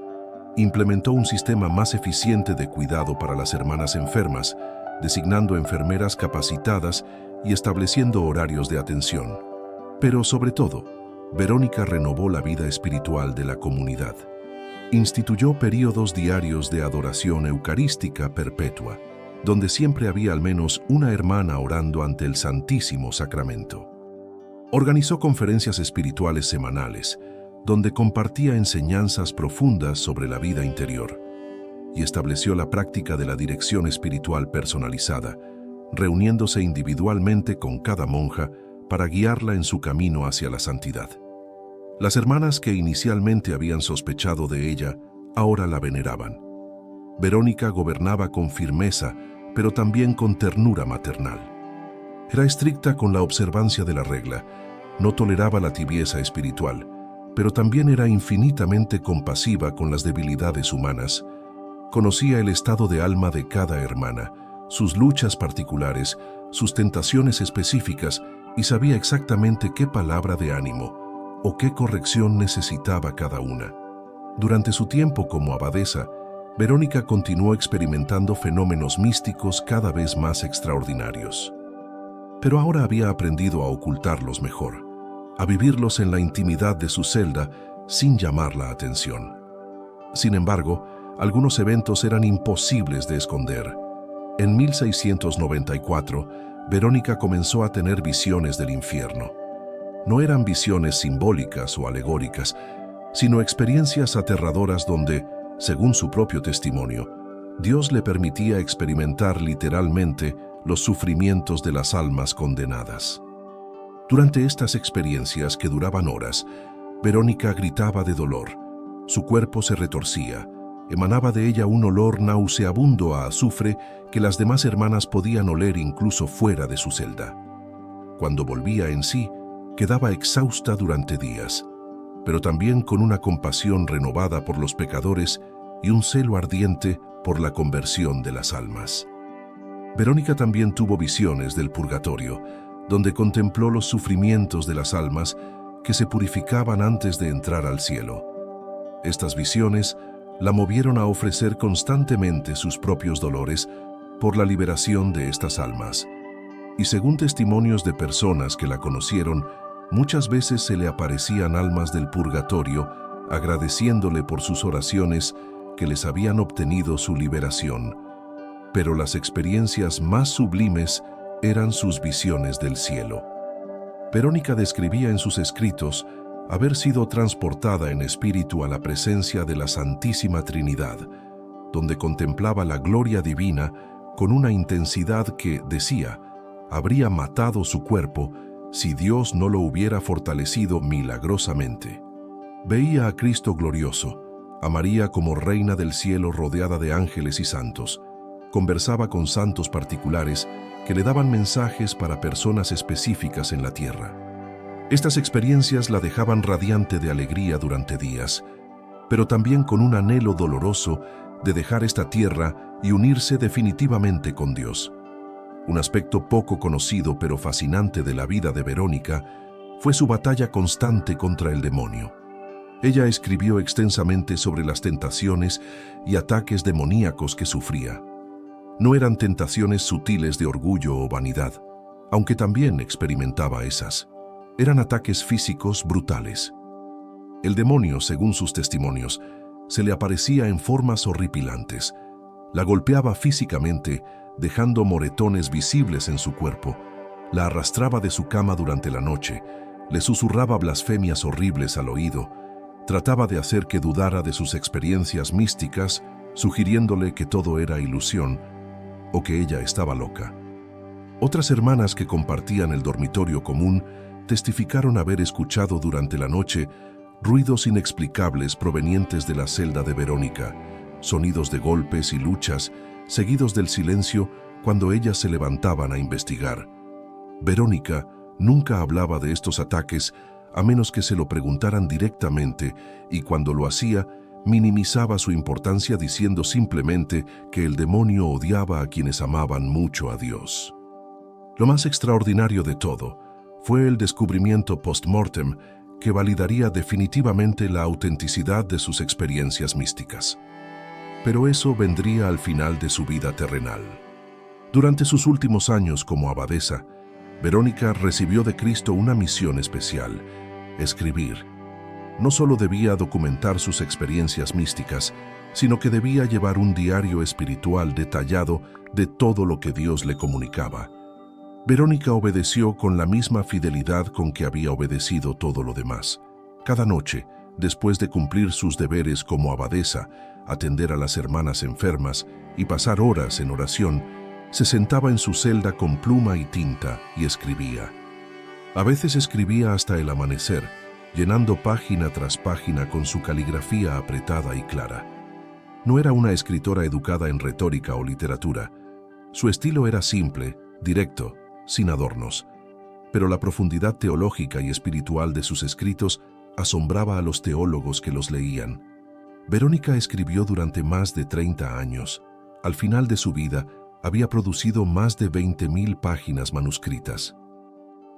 Implementó un sistema más eficiente de cuidado para las hermanas enfermas, designando enfermeras capacitadas y estableciendo horarios de atención. Pero sobre todo, Verónica renovó la vida espiritual de la comunidad. Instituyó períodos diarios de adoración eucarística perpetua, donde siempre había al menos una hermana orando ante el Santísimo Sacramento. Organizó conferencias espirituales semanales, donde compartía enseñanzas profundas sobre la vida interior, y estableció la práctica de la dirección espiritual personalizada, reuniéndose individualmente con cada monja para guiarla en su camino hacia la santidad. Las hermanas que inicialmente habían sospechado de ella, ahora la veneraban. Verónica gobernaba con firmeza, pero también con ternura maternal. Era estricta con la observancia de la regla, no toleraba la tibieza espiritual, pero también era infinitamente compasiva con las debilidades humanas. Conocía el estado de alma de cada hermana, sus luchas particulares, sus tentaciones específicas y sabía exactamente qué palabra de ánimo o qué corrección necesitaba cada una. Durante su tiempo como abadesa, Verónica continuó experimentando fenómenos místicos cada vez más extraordinarios. Pero ahora había aprendido a ocultarlos mejor, a vivirlos en la intimidad de su celda sin llamar la atención. Sin embargo, algunos eventos eran imposibles de esconder. En 1694, Verónica comenzó a tener visiones del infierno. No eran visiones simbólicas o alegóricas, sino experiencias aterradoras donde, según su propio testimonio, Dios le permitía experimentar literalmente los sufrimientos de las almas condenadas. Durante estas experiencias, que duraban horas, Verónica gritaba de dolor. Su cuerpo se retorcía. Emanaba de ella un olor nauseabundo a azufre que las demás hermanas podían oler incluso fuera de su celda. Cuando volvía en sí, quedaba exhausta durante días, pero también con una compasión renovada por los pecadores y un celo ardiente por la conversión de las almas. Verónica también tuvo visiones del purgatorio, donde contempló los sufrimientos de las almas que se purificaban antes de entrar al cielo. Estas visiones la movieron a ofrecer constantemente sus propios dolores por la liberación de estas almas. Y según testimonios de personas que la conocieron, muchas veces se le aparecían almas del purgatorio agradeciéndole por sus oraciones que les habían obtenido su liberación. Pero las experiencias más sublimes eran sus visiones del cielo. Verónica describía en sus escritos haber sido transportada en espíritu a la presencia de la Santísima Trinidad, donde contemplaba la gloria divina con una intensidad que, decía, habría matado su cuerpo si Dios no lo hubiera fortalecido milagrosamente. Veía a Cristo glorioso, a María como reina del cielo rodeada de ángeles y santos. Conversaba con santos particulares que le daban mensajes para personas específicas en la tierra. Estas experiencias la dejaban radiante de alegría durante días, pero también con un anhelo doloroso de dejar esta tierra y unirse definitivamente con Dios. Un aspecto poco conocido pero fascinante de la vida de Verónica fue su batalla constante contra el demonio. Ella escribió extensamente sobre las tentaciones y ataques demoníacos que sufría. No eran tentaciones sutiles de orgullo o vanidad. aunque también experimentaba esas. Eran ataques físicos brutales. El demonio, según sus testimonios, se le aparecía en formas horripilantes. La golpeaba físicamente, dejando moretones visibles en su cuerpo. La arrastraba de su cama durante la noche, le susurraba blasfemias horribles al oído, trataba de hacer que dudara de sus experiencias místicas, sugiriéndole que todo era ilusión o que ella estaba loca. Otras hermanas que compartían el dormitorio común testificaron haber escuchado durante la noche ruidos inexplicables provenientes de la celda de Verónica, sonidos de golpes y luchas, seguidos del silencio cuando ellas se levantaban a investigar. Verónica nunca hablaba de estos ataques a menos que se lo preguntaran directamente, y cuando lo hacía, minimizaba su importancia diciendo simplemente que el demonio odiaba a quienes amaban mucho a Dios. Lo más extraordinario de todo fue el descubrimiento post-mortem que validaría definitivamente la autenticidad de sus experiencias místicas. Pero eso vendría al final de su vida terrenal. Durante sus últimos años como abadesa, Verónica recibió de Cristo una misión especial: escribir. No solo debía documentar sus experiencias místicas, sino que debía llevar un diario espiritual detallado de todo lo que Dios le comunicaba. Verónica obedeció con la misma fidelidad con que había obedecido todo lo demás. Cada noche, después de cumplir sus deberes como abadesa, atender a las hermanas enfermas y pasar horas en oración, se sentaba en su celda con pluma y tinta y escribía. A veces escribía hasta el amanecer, llenando página tras página con su caligrafía apretada y clara. No era una escritora educada en retórica o literatura. Su estilo era simple, directo, sin adornos, pero la profundidad teológica y espiritual de sus escritos asombraba a los teólogos que los leían. Verónica escribió durante más de 30 años. Al final de su vida, había producido más de 20.000 páginas manuscritas.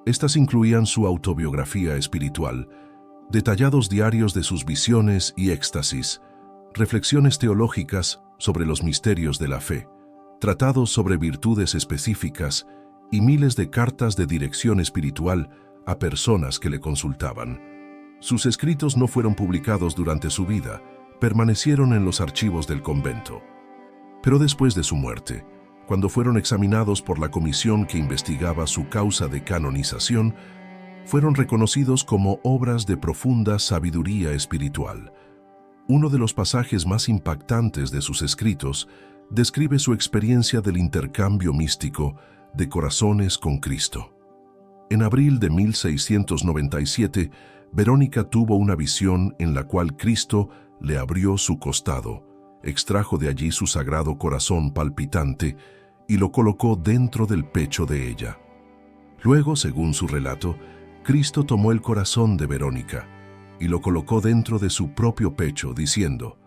Estas incluían su autobiografía espiritual, detallados diarios de sus visiones y éxtasis, reflexiones teológicas sobre los misterios de la fe, tratados sobre virtudes específicas y miles de cartas de dirección espiritual a personas que le consultaban. Sus escritos no fueron publicados durante su vida, permanecieron en los archivos del convento. Pero después de su muerte, cuando fueron examinados por la comisión que investigaba su causa de canonización, fueron reconocidos como obras de profunda sabiduría espiritual. Uno de los pasajes más impactantes de sus escritos describe su experiencia del intercambio místico de corazones con Cristo. En abril de 1697, Verónica tuvo una visión en la cual Cristo le abrió su costado, extrajo de allí su sagrado corazón palpitante y lo colocó dentro del pecho de ella. Luego, según su relato, Cristo tomó el corazón de Verónica y lo colocó dentro de su propio pecho, diciendo: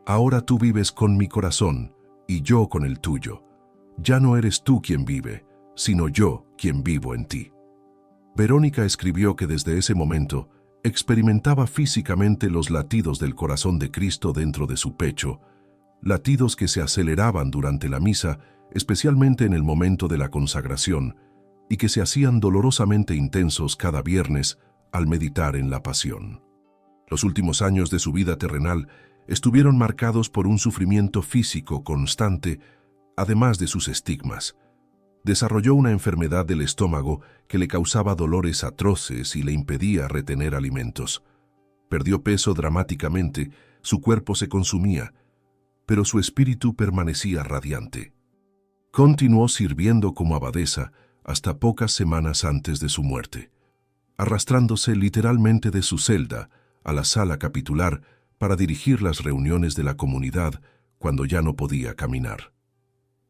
«Ahora tú vives con mi corazón y yo con el tuyo. Ya no eres tú quien vive, sino yo quien vivo en ti». Verónica escribió que desde ese momento experimentaba físicamente los latidos del corazón de Cristo dentro de su pecho, latidos que se aceleraban durante la misa, especialmente en el momento de la consagración, y que se hacían dolorosamente intensos cada viernes al meditar en la pasión. Los últimos años de su vida terrenal estuvieron marcados por un sufrimiento físico constante, además de sus estigmas. Desarrolló una enfermedad del estómago que le causaba dolores atroces y le impedía retener alimentos. Perdió peso dramáticamente, su cuerpo se consumía, pero su espíritu permanecía radiante. Continuó sirviendo como abadesa hasta pocas semanas antes de su muerte, arrastrándose literalmente de su celda a la sala capitular para dirigir las reuniones de la comunidad cuando ya no podía caminar.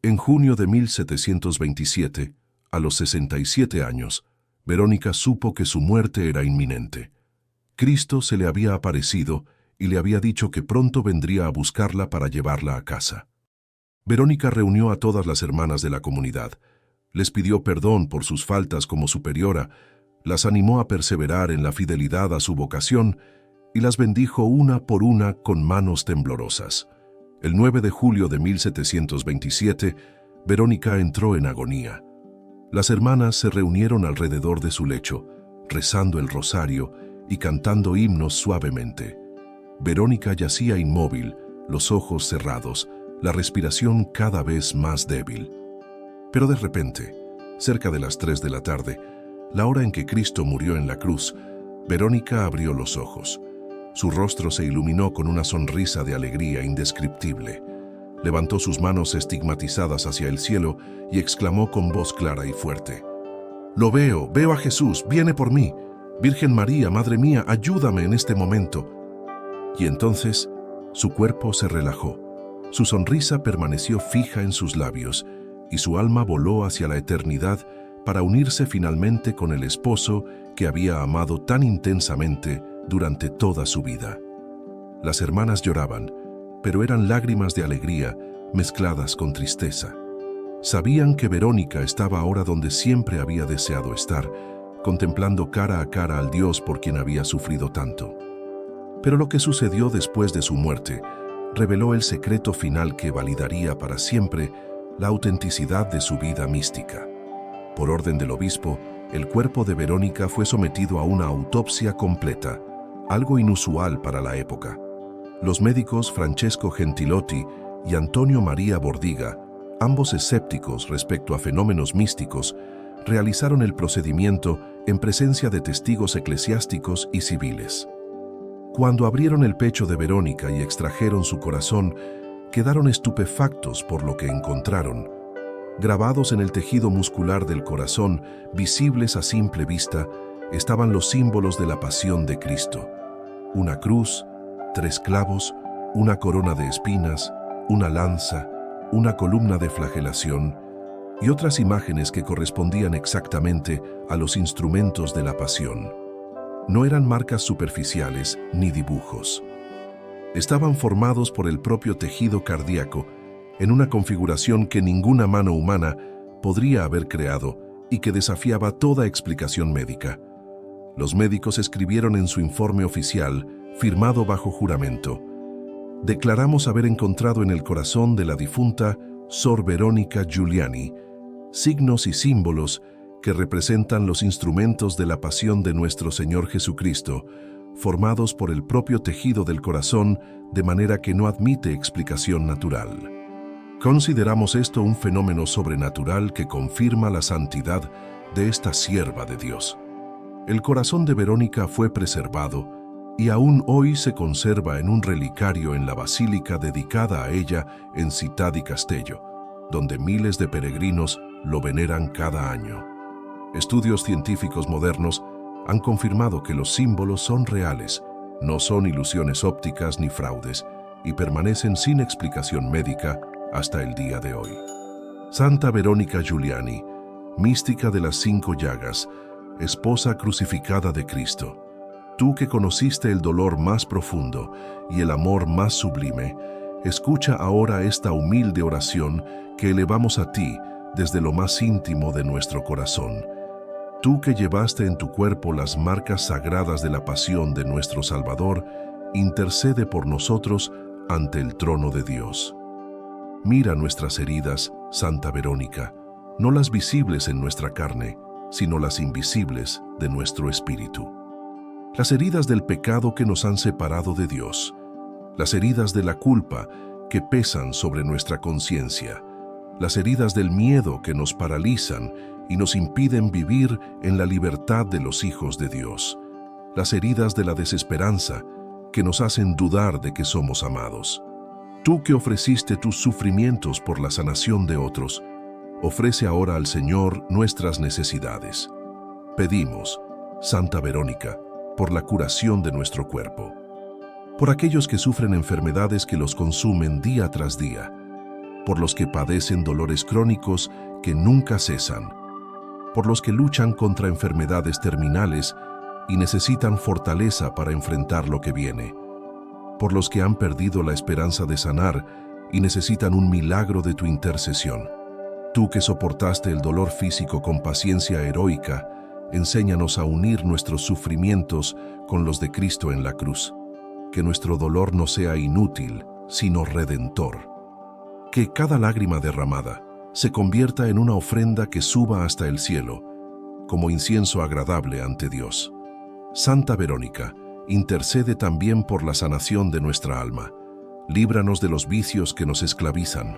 En junio de 1727, a los 67 años, Verónica supo que su muerte era inminente. Cristo se le había aparecido y le había dicho que pronto vendría a buscarla para llevarla a casa. Verónica reunió a todas las hermanas de la comunidad, les pidió perdón por sus faltas como superiora, las animó a perseverar en la fidelidad a su vocación y las bendijo una por una con manos temblorosas. El 9 de julio de 1727, Verónica entró en agonía. Las hermanas se reunieron alrededor de su lecho, rezando el rosario y cantando himnos suavemente. Verónica yacía inmóvil, los ojos cerrados, la respiración cada vez más débil. Pero de repente, cerca de las 3 de la tarde, la hora en que Cristo murió en la cruz, Verónica abrió los ojos. Su rostro se iluminó con una sonrisa de alegría indescriptible. Levantó sus manos estigmatizadas hacia el cielo y exclamó con voz clara y fuerte: «Lo veo, veo a Jesús, viene por mí. Virgen María, Madre mía, ayúdame en este momento». Y entonces, su cuerpo se relajó. Su sonrisa permaneció fija en sus labios y su alma voló hacia la eternidad para unirse finalmente con el esposo que había amado tan intensamente durante toda su vida. Las hermanas lloraban, pero eran lágrimas de alegría mezcladas con tristeza. Sabían que Verónica estaba ahora donde siempre había deseado estar, contemplando cara a cara al Dios por quien había sufrido tanto. Pero lo que sucedió después de su muerte reveló el secreto final que validaría para siempre la autenticidad de su vida mística. Por orden del obispo, el cuerpo de Verónica fue sometido a una autopsia completa, algo inusual para la época. Los médicos Francesco Gentilotti y Antonio María Bordiga, ambos escépticos respecto a fenómenos místicos, realizaron el procedimiento en presencia de testigos eclesiásticos y civiles. Cuando abrieron el pecho de Verónica y extrajeron su corazón, quedaron estupefactos por lo que encontraron. Grabados en el tejido muscular del corazón, visibles a simple vista, estaban los símbolos de la pasión de Cristo: una cruz, 3 clavos, una corona de espinas, una lanza, una columna de flagelación y otras imágenes que correspondían exactamente a los instrumentos de la pasión. No eran marcas superficiales ni dibujos. Estaban formados por el propio tejido cardíaco en una configuración que ninguna mano humana podría haber creado y que desafiaba toda explicación médica. Los médicos escribieron en su informe oficial, firmado bajo juramento: «Declaramos haber encontrado en el corazón de la difunta Sor Verónica Giuliani signos y símbolos que representan los instrumentos de la pasión de nuestro Señor Jesucristo, formados por el propio tejido del corazón de manera que no admite explicación natural. Consideramos esto un fenómeno sobrenatural que confirma la santidad de esta sierva de Dios». El corazón de Verónica fue preservado y aún hoy se conserva en un relicario en la basílica dedicada a ella en Città di Castello, donde miles de peregrinos lo veneran cada año. Estudios científicos modernos han confirmado que los símbolos son reales, no son ilusiones ópticas ni fraudes, y permanecen sin explicación médica hasta el día de hoy. Santa Verónica Giuliani, mística de las 5 llagas, esposa crucificada de Cristo, tú que conociste el dolor más profundo y el amor más sublime, escucha ahora esta humilde oración que elevamos a ti desde lo más íntimo de nuestro corazón. Tú que llevaste en tu cuerpo las marcas sagradas de la pasión de nuestro Salvador, intercede por nosotros ante el trono de Dios. Mira nuestras heridas, Santa Verónica, no las visibles en nuestra carne, sino las invisibles de nuestro espíritu. Las heridas del pecado que nos han separado de Dios, las heridas de la culpa que pesan sobre nuestra conciencia, las heridas del miedo que nos paralizan y nos impiden vivir en la libertad de los hijos de Dios, las heridas de la desesperanza que nos hacen dudar de que somos amados. Tú que ofreciste tus sufrimientos por la sanación de otros, ofrece ahora al Señor nuestras necesidades. Pedimos, Santa Verónica, por la curación de nuestro cuerpo, por aquellos que sufren enfermedades que los consumen día tras día, por los que padecen dolores crónicos que nunca cesan, por los que luchan contra enfermedades terminales y necesitan fortaleza para enfrentar lo que viene, por los que han perdido la esperanza de sanar y necesitan un milagro de tu intercesión. Tú que soportaste el dolor físico con paciencia heroica, enséñanos a unir nuestros sufrimientos con los de Cristo en la cruz. Que nuestro dolor no sea inútil, sino redentor. Que cada lágrima derramada se convierta en una ofrenda que suba hasta el cielo, como incienso agradable ante Dios. Santa Verónica, intercede también por la sanación de nuestra alma. Líbranos de los vicios que nos esclavizan,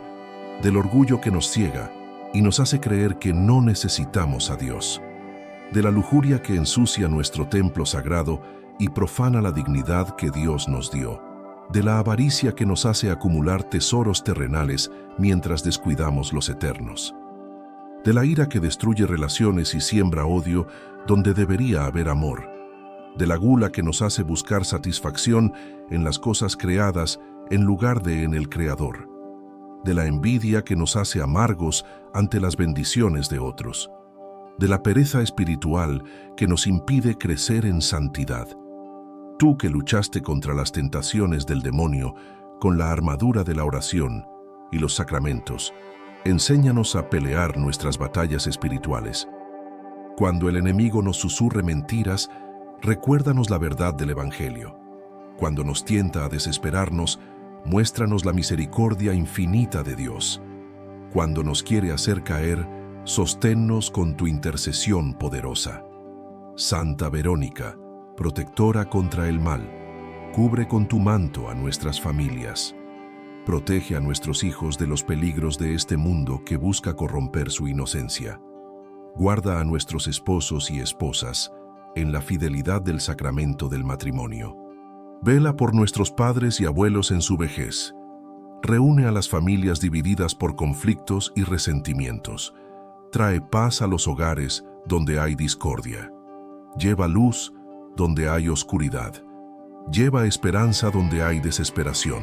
del orgullo que nos ciega y nos hace creer que no necesitamos a Dios, de la lujuria que ensucia nuestro templo sagrado y profana la dignidad que Dios nos dio, de la avaricia que nos hace acumular tesoros terrenales mientras descuidamos los eternos, de la ira que destruye relaciones y siembra odio donde debería haber amor, de la gula que nos hace buscar satisfacción en las cosas creadas en lugar de en el Creador, de la envidia que nos hace amargos ante las bendiciones de otros, de la pereza espiritual que nos impide crecer en santidad. Tú que luchaste contra las tentaciones del demonio con la armadura de la oración y los sacramentos, enséñanos a pelear nuestras batallas espirituales. Cuando el enemigo nos susurre mentiras, recuérdanos la verdad del Evangelio. Cuando nos tienta a desesperarnos, muéstranos la misericordia infinita de Dios. Cuando nos quiere hacer caer, sosténnos con tu intercesión poderosa. Santa Verónica, protectora contra el mal, cubre con tu manto a nuestras familias. Protege a nuestros hijos de los peligros de este mundo que busca corromper su inocencia. Guarda a nuestros esposos y esposas en la fidelidad del sacramento del matrimonio. Vela por nuestros padres y abuelos en su vejez. Reúne a las familias divididas por conflictos y resentimientos. Trae paz a los hogares donde hay discordia. Lleva luz donde hay oscuridad. Lleva esperanza donde hay desesperación.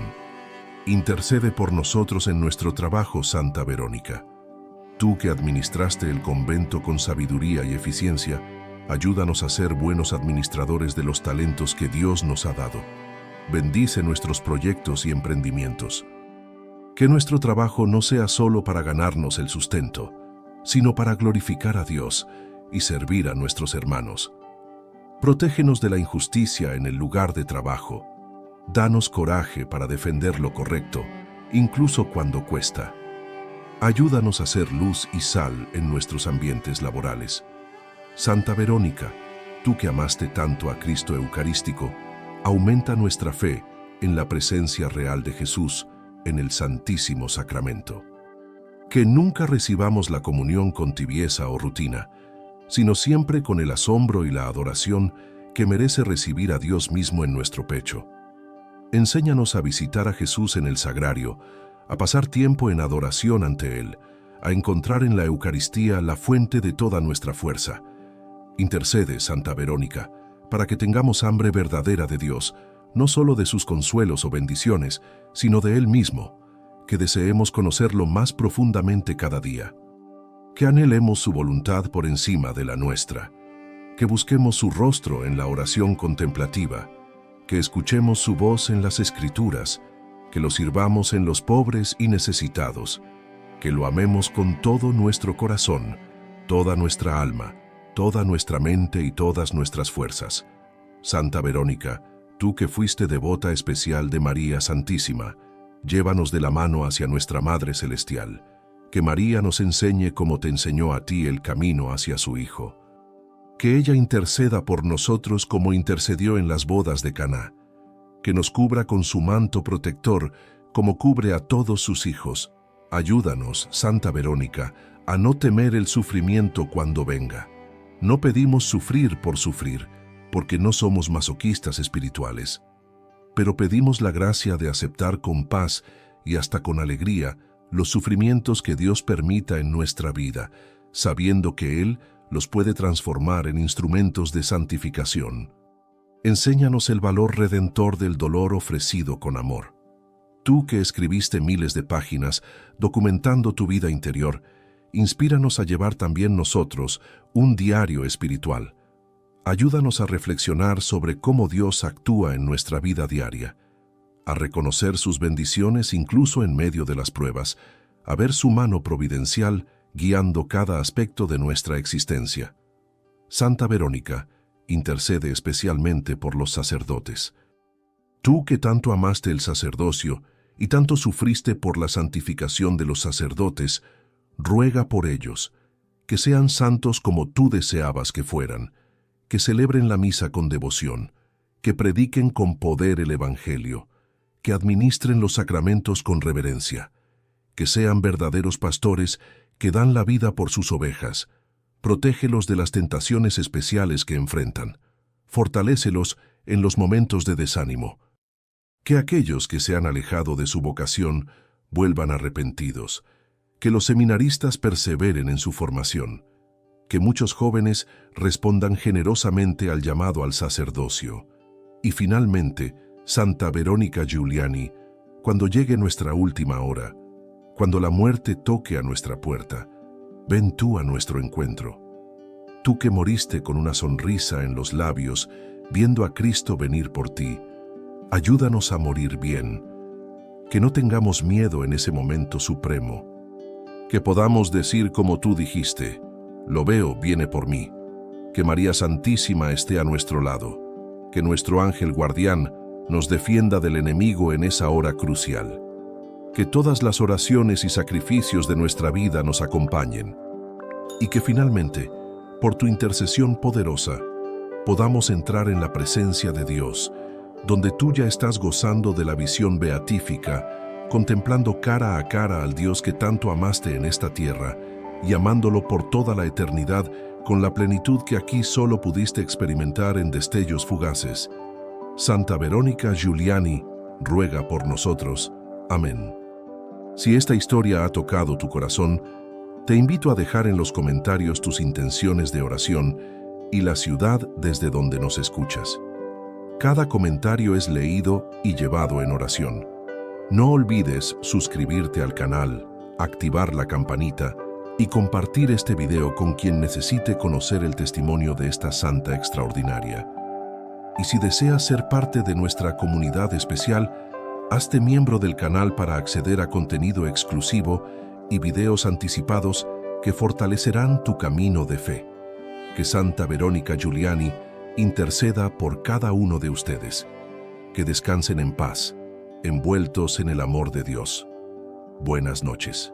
Intercede por nosotros en nuestro trabajo, Santa Verónica. Tú que administraste el convento con sabiduría y eficiencia, ayúdanos a ser buenos administradores de los talentos que Dios nos ha dado. Bendice nuestros proyectos y emprendimientos. Que nuestro trabajo no sea solo para ganarnos el sustento, sino para glorificar a Dios y servir a nuestros hermanos. Protégenos de la injusticia en el lugar de trabajo. Danos coraje para defender lo correcto, incluso cuando cuesta. Ayúdanos a ser luz y sal en nuestros ambientes laborales. Santa Verónica, tú que amaste tanto a Cristo Eucarístico, aumenta nuestra fe en la presencia real de Jesús en el Santísimo Sacramento. Que nunca recibamos la comunión con tibieza o rutina, sino siempre con el asombro y la adoración que merece recibir a Dios mismo en nuestro pecho. Enséñanos a visitar a Jesús en el sagrario, a pasar tiempo en adoración ante Él, a encontrar en la Eucaristía la fuente de toda nuestra fuerza. Intercede, Santa Verónica, para que tengamos hambre verdadera de Dios, no solo de sus consuelos o bendiciones, sino de Él mismo, que deseemos conocerlo más profundamente cada día. Que anhelemos su voluntad por encima de la nuestra, que busquemos su rostro en la oración contemplativa, que escuchemos su voz en las Escrituras, que lo sirvamos en los pobres y necesitados, que lo amemos con todo nuestro corazón, toda nuestra alma, toda nuestra mente y todas nuestras fuerzas. Santa Verónica, tú que fuiste devota especial de María Santísima, llévanos de la mano hacia nuestra Madre Celestial. Que María nos enseñe como te enseñó a ti el camino hacia su Hijo. Que ella interceda por nosotros como intercedió en las bodas de Caná. Que nos cubra con su manto protector como cubre a todos sus hijos. Ayúdanos, Santa Verónica, a no temer el sufrimiento cuando venga. No pedimos sufrir por sufrir, porque no somos masoquistas espirituales. Pero pedimos la gracia de aceptar con paz y hasta con alegría los sufrimientos que Dios permita en nuestra vida, sabiendo que Él los puede transformar en instrumentos de santificación. Enséñanos el valor redentor del dolor ofrecido con amor. Tú que escribiste miles de páginas documentando tu vida interior, inspíranos a llevar también nosotros un diario espiritual. Ayúdanos a reflexionar sobre cómo Dios actúa en nuestra vida diaria, a reconocer sus bendiciones incluso en medio de las pruebas, a ver su mano providencial guiando cada aspecto de nuestra existencia. Santa Verónica, intercede especialmente por los sacerdotes. Tú que tanto amaste el sacerdocio y tanto sufriste por la santificación de los sacerdotes, ruega por ellos, que sean santos como tú deseabas que fueran, que celebren la misa con devoción, que prediquen con poder el Evangelio, que administren los sacramentos con reverencia, que sean verdaderos pastores que dan la vida por sus ovejas. Protégelos de las tentaciones especiales que enfrentan. Fortalécelos en los momentos de desánimo. Que aquellos que se han alejado de su vocación vuelvan arrepentidos. Que los seminaristas perseveren en su formación. Que muchos jóvenes respondan generosamente al llamado al sacerdocio. Y finalmente, Santa Verónica Giuliani, cuando llegue nuestra última hora, cuando la muerte toque a nuestra puerta, ven tú a nuestro encuentro. Tú que moriste con una sonrisa en los labios, viendo a Cristo venir por ti, ayúdanos a morir bien, que no tengamos miedo en ese momento supremo, que podamos decir como tú dijiste, lo veo, viene por mí, que María Santísima esté a nuestro lado, que nuestro ángel guardián nos defienda del enemigo en esa hora crucial, que todas las oraciones y sacrificios de nuestra vida nos acompañen, y que finalmente, por tu intercesión poderosa, podamos entrar en la presencia de Dios, donde tú ya estás gozando de la visión beatífica, contemplando cara a cara al Dios que tanto amaste en esta tierra y amándolo por toda la eternidad con la plenitud que aquí solo pudiste experimentar en destellos fugaces. Santa Verónica Giuliani, ruega por nosotros. Amén. Si esta historia ha tocado tu corazón, te invito a dejar en los comentarios tus intenciones de oración y la ciudad desde donde nos escuchas. Cada comentario es leído y llevado en oración. No olvides suscribirte al canal, activar la campanita y compartir este video con quien necesite conocer el testimonio de esta santa extraordinaria. Y si deseas ser parte de nuestra comunidad especial, hazte miembro del canal para acceder a contenido exclusivo y videos anticipados que fortalecerán tu camino de fe. Que Santa Verónica Giuliani interceda por cada uno de ustedes. Que descansen en paz, envueltos en el amor de Dios. Buenas noches.